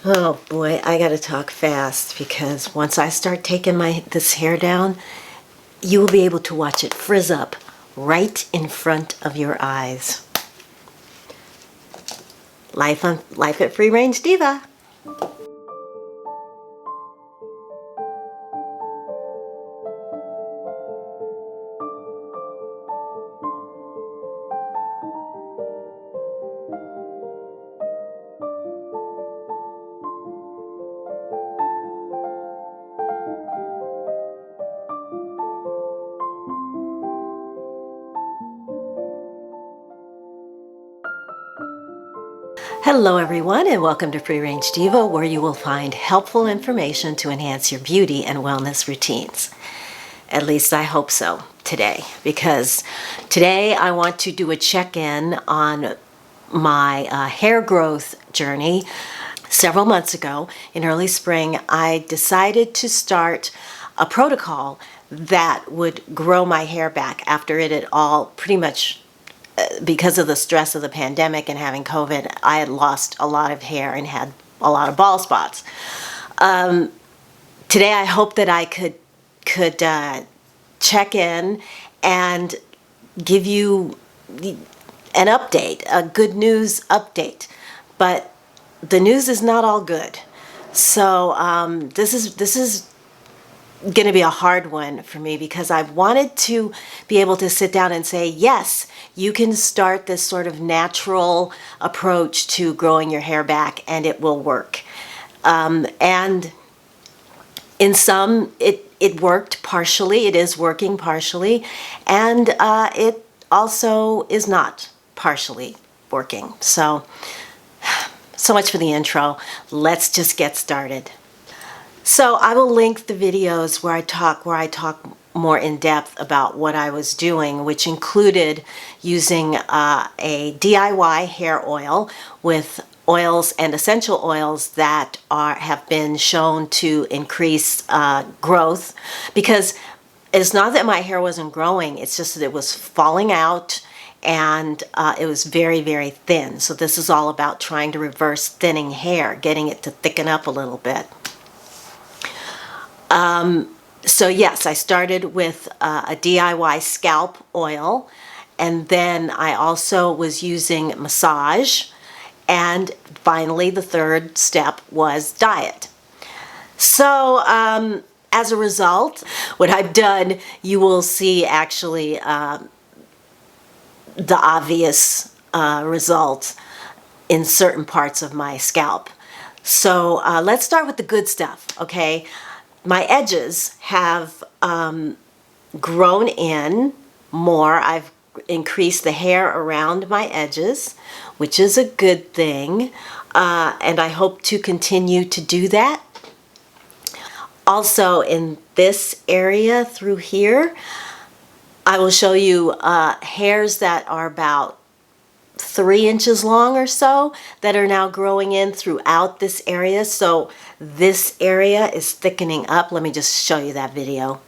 Oh boy, I gotta talk fast because once I start taking this hair down, you will be able to watch it frizz up right in front of your eyes. Life at Free Range Diva. Hello everyone and welcome to Free Range Diva, where you will find helpful information to enhance your beauty and wellness routines. At least I hope so today, because today I want to do a check-in on my hair growth journey. Several months ago, in early spring, I decided to start a protocol that would grow my hair back after it had all pretty much, because of the stress of the pandemic and having COVID, I had lost a lot of hair and had a lot of bald spots. Today I hope that I could check in and give you an update, a good news update. But the news is not all good. So this is going to be a hard one for me, because I wanted to be able to sit down and say, yes, you can start this sort of natural approach to growing your hair back and it will work. And in some, it worked partially, it is working partially, and it also is not partially working. So much for the intro. Let's just get started. So I will link the videos where I talk more in depth about what I was doing, which included using a DIY hair oil with oils and essential oils that have been shown to increase growth. Because it's not that my hair wasn't growing, it's just that it was falling out and it was very, very thin. So this is all about trying to reverse thinning hair, getting it to thicken up a little bit. So yes, I started with a DIY scalp oil, and then I also was using massage, and finally the third step was diet. So as a result, what I've done, you will see actually the obvious result in certain parts of my scalp. So let's start with the good stuff, okay? My edges have grown in more. I've increased the hair around my edges, which is a good thing, and I hope to continue to do that. Also, in this area through here, I will show you hairs that are about 3 inches long or so that are now growing in throughout this area. So this area is thickening up. Let me just show you that video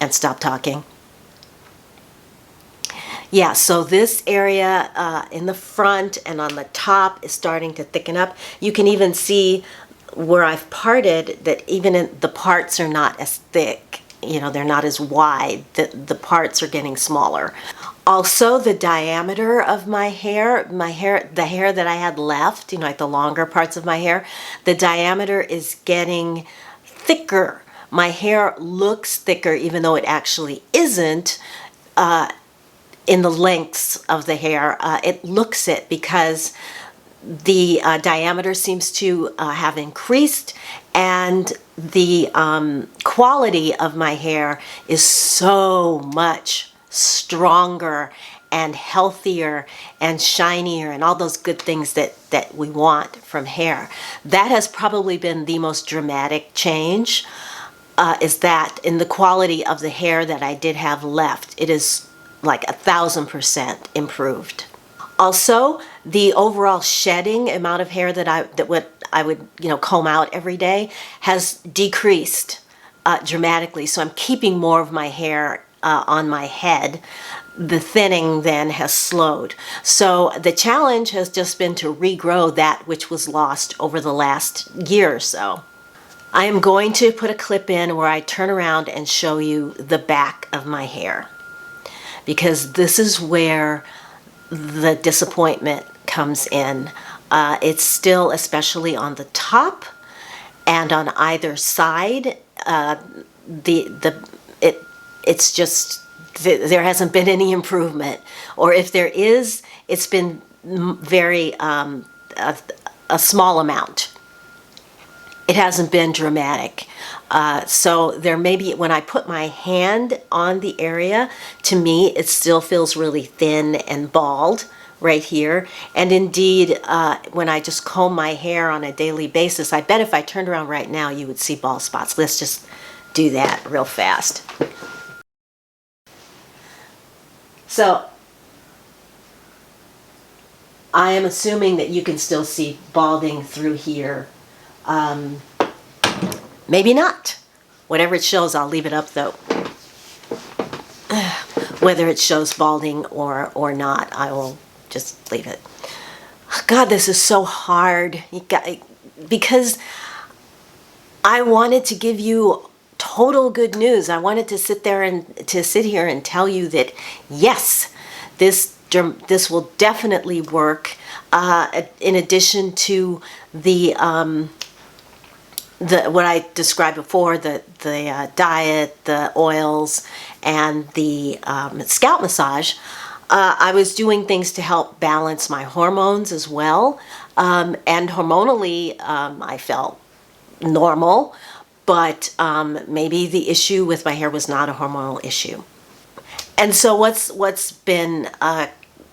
and stop talking. Yeah, so this area in the front and on the top is starting to thicken up. You can even see where I've parted that even the parts are not as thick. You know, they're not as wide. The parts are getting smaller. Also, the diameter of my hair, the hair that I had left, you know, like the longer parts of my hair, the diameter is getting thicker. My hair looks thicker, even though it actually isn't in the lengths of the hair. It looks it because the diameter seems to have increased, and the quality of my hair is so much stronger and healthier and shinier and all those good things that we want from hair. That has probably been the most dramatic change, is that in the quality of the hair that I did have left. It is like 1,000% improved. Also, the overall shedding amount of hair that I would comb out every day has decreased dramatically. So I'm keeping more of my hair on my head the thinning then has slowed. So the challenge has just been to regrow that which was lost over the last year or so. I am going to put a clip in where I turn around and show you the back of my hair, because this is where the disappointment comes in. It's still, especially on the top and on either side, it's just there hasn't been any improvement, or if there is, it's been very a small amount. It hasn't been dramatic. So there may be, when I put my hand on the area, to me it still feels really thin and bald right here. And indeed, when I just comb my hair on a daily basis, I bet if I turned around right now you would see bald spots. Let's just do that real fast. So I am assuming that you can still see balding through here. Maybe not. Whatever it shows, I'll leave it up though. Whether it shows balding or not, I will just leave it. God, this is so hard. Because I wanted to give you total good news. I wanted to sit here and tell you that yes, this will definitely work. In addition to the what I described before, the diet, the oils, and the scalp massage, I was doing things to help balance my hormones as well. And hormonally, I felt normal, but maybe the issue with my hair was not a hormonal issue. And so what's been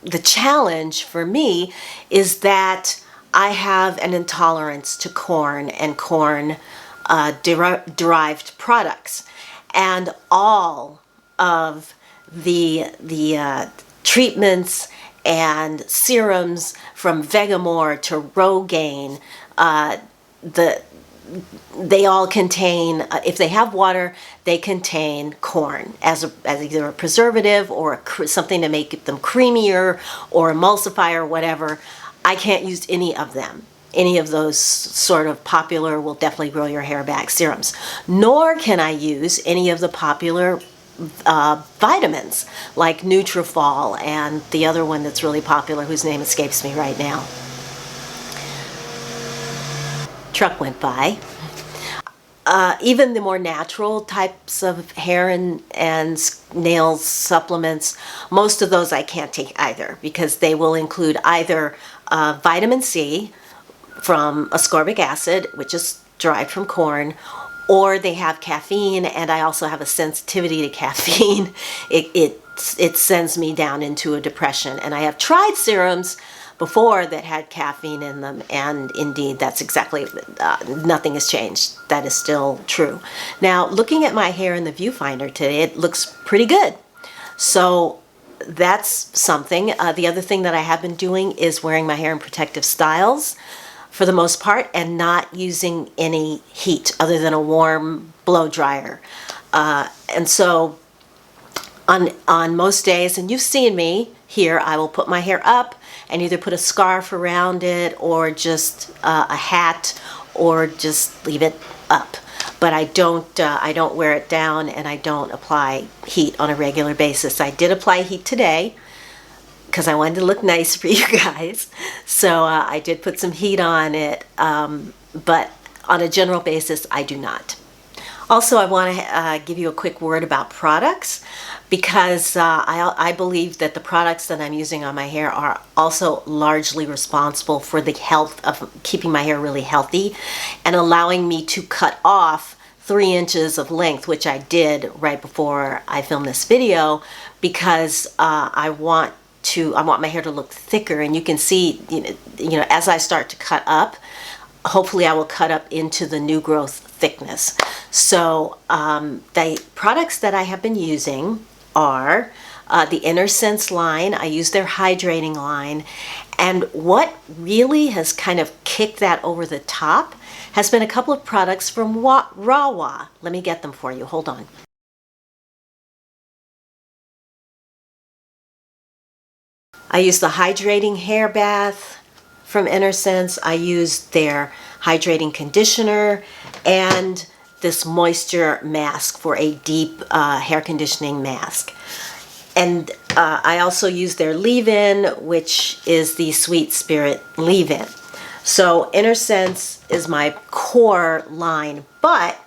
the challenge for me is that I have an intolerance to corn and corn derived products, and all of the treatments and serums from Vegamore to Rogaine, they all contain, if they have water, they contain corn as either a preservative or something to make them creamier or emulsify or whatever. I can't use any of them. Any of those sort of popular will definitely grow your hair back serums. Nor can I use any of the popular vitamins like Nutrafol and the other one that's really popular whose name escapes me right now. Truck went by. Even the more natural types of hair and nail supplements, most of those I can't take either, because they will include either vitamin C from ascorbic acid, which is derived from corn, or they have caffeine, and I also have a sensitivity to caffeine. It sends me down into a depression. And I have tried serums before that had caffeine in them, and indeed that's exactly, nothing has changed. That is still true. Now, looking at my hair in the viewfinder today, it looks pretty good. So that's something. The other thing that I have been doing is wearing my hair in protective styles for the most part, and not using any heat other than a warm blow dryer. And so on most days, and you've seen me here, I will put my hair up and either put a scarf around it or just a hat, or just leave it up. But I don't wear it down, and I don't apply heat on a regular basis. I did apply heat today because I wanted to look nice for you guys. So I did put some heat on it, but on a general basis, I do not. Also, I want to give you a quick word about products, because I believe that the products that I'm using on my hair are also largely responsible for the health of keeping my hair really healthy and allowing me to cut off 3 inches of length, which I did right before I filmed this video, because I want my hair to look thicker. And you can see, you know, as I start to cut up, hopefully I will cut up into the new growth thickness. So the products that I have been using are the Inner Sense line. I use their hydrating line, and what really has kind of kicked that over the top has been a couple of products from Rawa. Let me get them for you. Hold on. I use the hydrating hair bath from InnerSense. I use their hydrating conditioner and this moisture mask for a deep hair conditioning mask. And I also use their leave-in, which is the Sweet Spirit leave-in. So InnerSense is my core line, but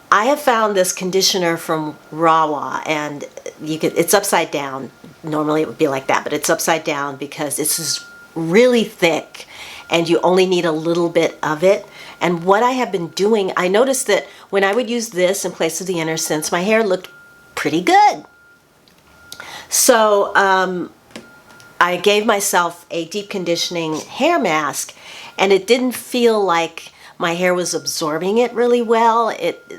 I have found this conditioner from Rawa, and it's upside down. Normally it would be like that, but it's upside down because it's just really thick and you only need a little bit of it. And what I have been doing, I noticed that when I would use this in place of the InnerSense, my hair looked pretty good. So I gave myself a deep conditioning hair mask, and it didn't feel like my hair was absorbing it really well.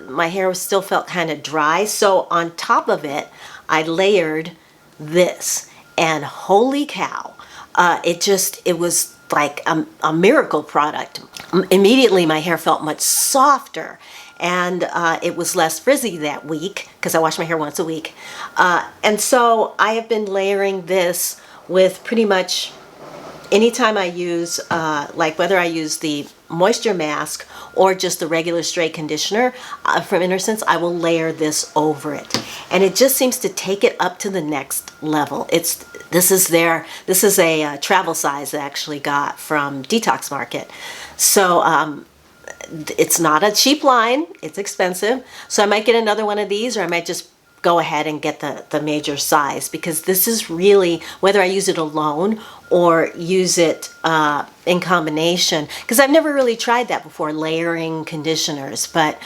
My hair still felt kind of dry. So on top of it, I layered this, and holy cow, it was like a miracle product. Immediately my hair felt much softer, and it was less frizzy that week because I wash my hair once a week. And so I have been layering this with pretty much anytime I use, like whether I use the moisture mask or just the regular straight conditioner from InnerSense, I will layer this over it. And it just seems to take it up to the next level. This is a travel size I actually got from Detox Market. So it's not a cheap line, it's expensive. So I might get another one of these, or I might just go ahead and get the major size, because this is really, whether I use it alone or use it in combination, because I've never really tried that before, layering conditioners. But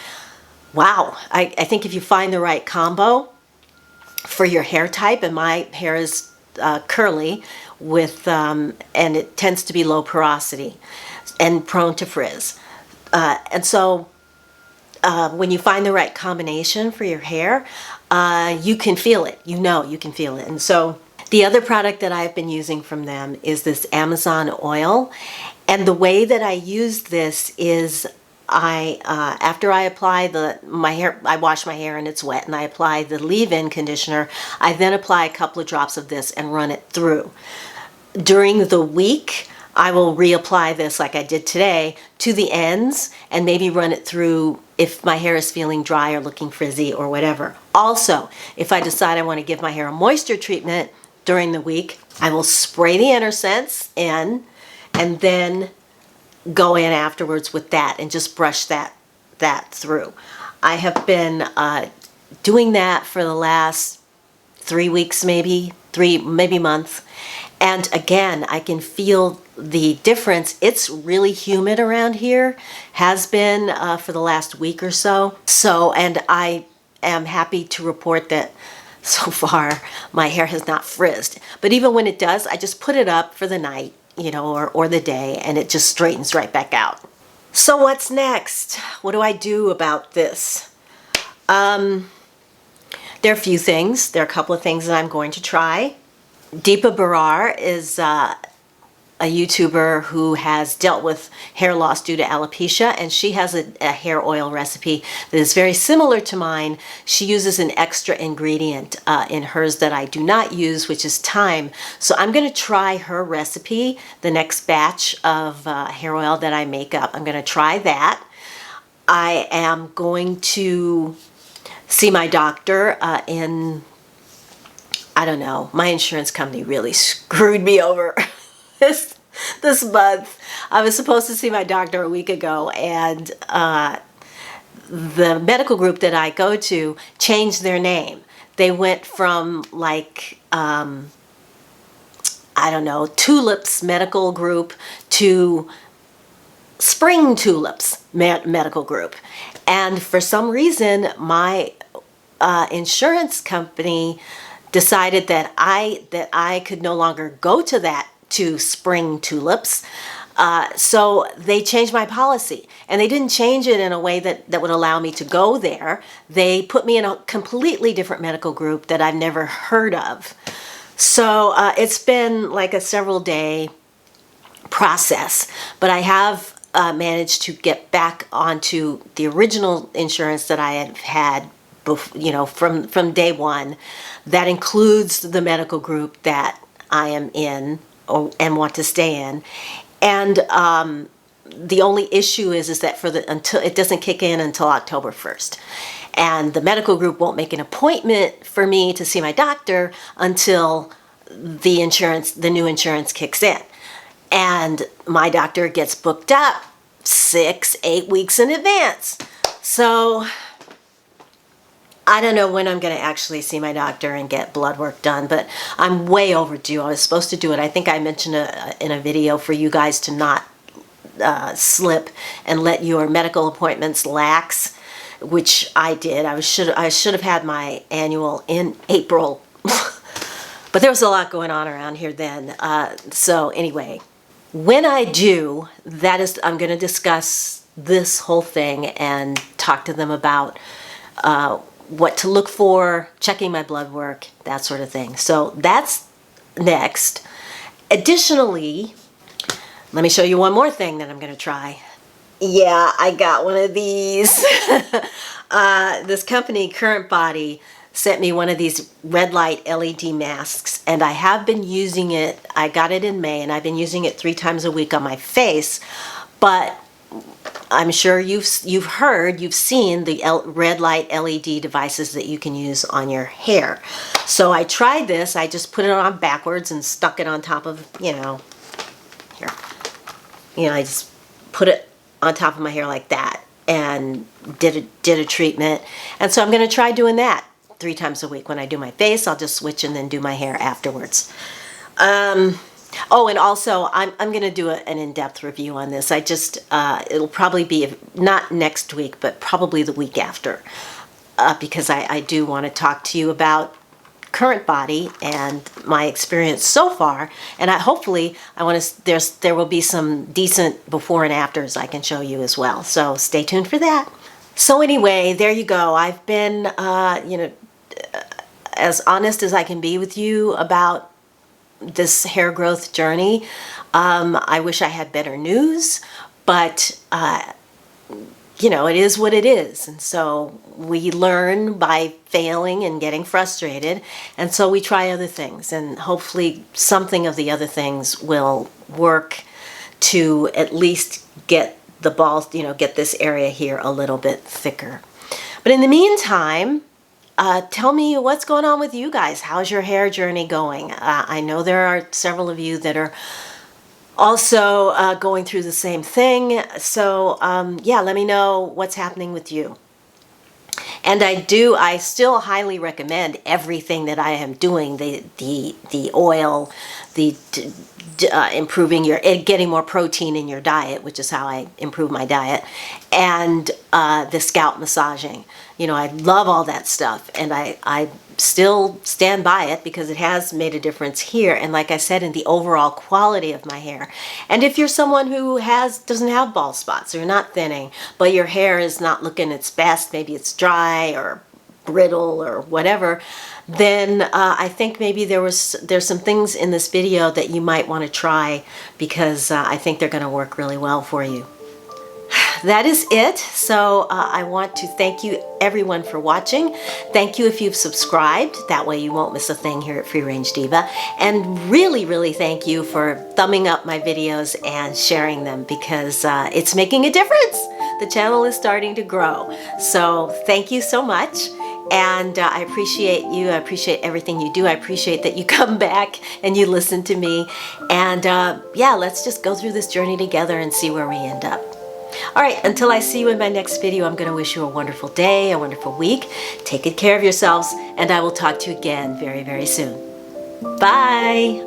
wow, I think if you find the right combo for your hair type, and my hair is curly with and it tends to be low porosity and prone to frizz, and so when you find the right combination for your hair, you can feel it. You can feel it. And so the other product that I've been using from them is this Amazon oil. And the way that I use this is after I apply I wash my hair and it's wet, and I apply the leave-in conditioner, I then apply a couple of drops of this and run it through. During the week, I will reapply this like I did today to the ends and maybe run it through if my hair is feeling dry or looking frizzy or whatever. Also, if I decide I want to give my hair a moisture treatment during the week, I will spray the InnerSense in and then go in afterwards with that and just brush that through. I have been doing that for the last 3 weeks, maybe month. And again, I can feel the difference. It's really humid around here, has been for the last week or so. And I am happy to report that so far my hair has not frizzed. But even when it does, I just put it up for the night, or the day, and it just straightens right back out. So what's next? What do I do about this? There are a few things. There are a couple of things that I'm going to try. Deepa Barar is a YouTuber who has dealt with hair loss due to alopecia, and she has a hair oil recipe that is very similar to mine. She uses an extra ingredient in hers that I do not use, which is thyme. So I'm going to try her recipe, the next batch of hair oil that I make up. I'm going to try that. I am going to see my doctor I don't know, my insurance company really screwed me over this month. I was supposed to see my doctor a week ago, and the medical group that I go to changed their name. They went from like, I don't know, Tulips Medical Group to Spring Tulips Medical Group. And for some reason, my insurance company decided that I could no longer go to Spring Tulips. So they changed my policy, and they didn't change it in a way that would allow me to go there. They put me in a completely different medical group that I've never heard of. So it's been like a several day process, but I have managed to get back onto the original insurance that I had from day one. That includes the medical group that I am in and want to stay in. And the only issue is that until it doesn't kick in until October 1st. And the medical group won't make an appointment for me to see my doctor until the new insurance kicks in. And my doctor gets booked up 6-8 weeks in advance. So I don't know when I'm going to actually see my doctor and get blood work done, but I'm way overdue. I was supposed to do it. I think I mentioned in a video for you guys to not slip and let your medical appointments lax, which I did. I should have had my annual in April, but there was a lot going on around here then. So anyway, when I do, I'm going to discuss this whole thing and talk to them about what to look for, checking my blood work, that sort of thing. So that's next. Additionally, let me show you one more thing that I'm going to try. Yeah, I got one of these. This company, Current Body, sent me one of these red light LED masks, and I have been using it. I got it in May, and I've been using it 3 times a week on my face, but I'm sure you've seen the red light LED devices that you can use on your hair. So I tried this. I just put it on backwards and stuck it on top of, here. I just put it on top of my hair like that and did a treatment. And so I'm going to try doing that 3 times a week. When I do my face, I'll just switch and then do my hair afterwards. Oh, and also, I'm going to do an in-depth review on this. It'll probably be not next week, but probably the week after, because I do want to talk to you about Current Body and my experience so far. And hopefully, there will be some decent before and afters I can show you as well. So stay tuned for that. So anyway, there you go. I've been, as honest as I can be with you about this hair growth journey. I wish I had better news, but it is what it is. And so we learn by failing and getting frustrated. And so we try other things, and hopefully something of the other things will work to at least get the balls, get this area here a little bit thicker. But in the meantime, tell me what's going on with you guys. How's your hair journey going? I know there are several of you that are also going through the same thing. So yeah, let me know what's happening with you. And I still highly recommend everything that I am doing, the oil, improving getting more protein in your diet, which is how I improve my diet, and the scalp massaging. I love all that stuff, and I still stand by it because it has made a difference here, and like I said, in the overall quality of my hair. And if you're someone who doesn't have bald spots, or you're not thinning, but your hair is not looking its best, maybe it's dry or brittle or whatever, then I think maybe there's some things in this video that you might want to try, because I think they're going to work really well for you. That is it. So I want to thank you everyone for watching. Thank you if you've subscribed. That way you won't miss a thing here at Free Range Diva. And really, really thank you for thumbing up my videos and sharing them, because it's making a difference. The channel is starting to grow. So thank you so much. And I appreciate you. I appreciate everything you do. I appreciate that you come back and you listen to me. And yeah, let's just go through this journey together and see where we end up. All right, until I see you in my next video, I'm going to wish you a wonderful day, a wonderful week. Take good care of yourselves, and I will talk to you again very, very soon. Bye.